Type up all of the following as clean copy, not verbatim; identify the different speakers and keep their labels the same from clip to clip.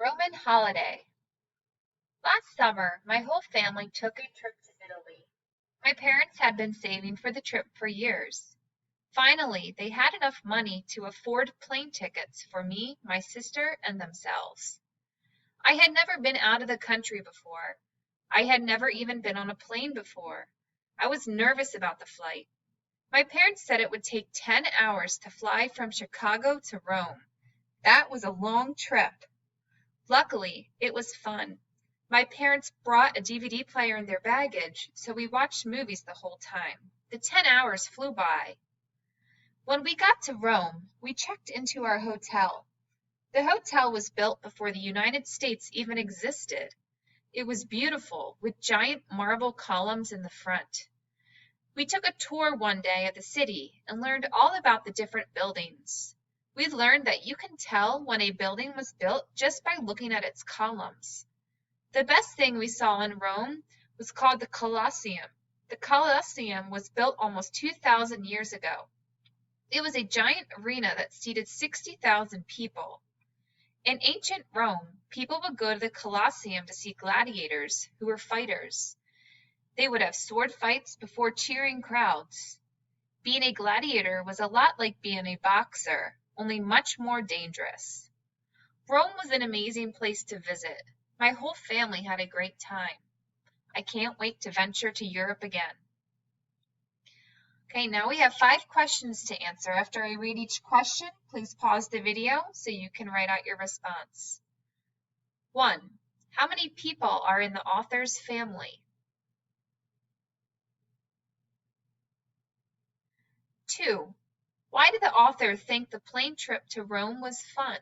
Speaker 1: Roman holiday. Last summer, my whole family took a trip to Italy. My parents had been saving for the trip for years. Finally, they had enough money to afford plane tickets for me, my sister, and themselves. I had never been out of the country before. I had never even been on a plane before. I was nervous about the flight. My parents said it would take 10 hours to fly from Chicago to Rome. That was a long trip. Luckily, it was fun. My parents brought a DVD player in their baggage, so we watched movies the whole time. The 10 hours flew by. When we got to Rome, we checked into our hotel. The hotel was built before the United States even existed. It was beautiful, with giant marble columns in the front. We took a tour one day of the city and learned all about the different buildings. We learned that you can tell when a building was built just by looking at its columns. The best thing we saw in Rome was called the Colosseum. The Colosseum was built almost 2,000 years ago. It was a giant arena that seated 60,000 people. In ancient Rome, people would go to the Colosseum to see gladiators who were fighters. They would have sword fights before cheering crowds. Being a gladiator was a lot like being a boxer, only much more dangerous. Rome was an amazing place to visit. My whole family had a great time. I can't wait to venture to Europe again. Okay, now we have 5 questions to answer. After I read each question, please pause the video so you can write out your response. 1. How many people are in the author's family? 2. Why did the author think the plane trip to Rome was fun?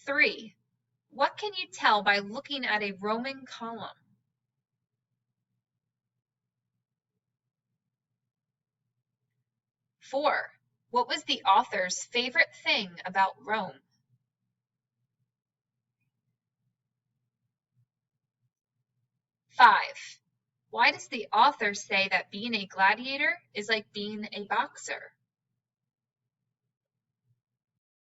Speaker 1: 3. What can you tell by looking at a Roman column? 4. What was the author's favorite thing about Rome? 5. Why does the author say that being a gladiator is like being a boxer?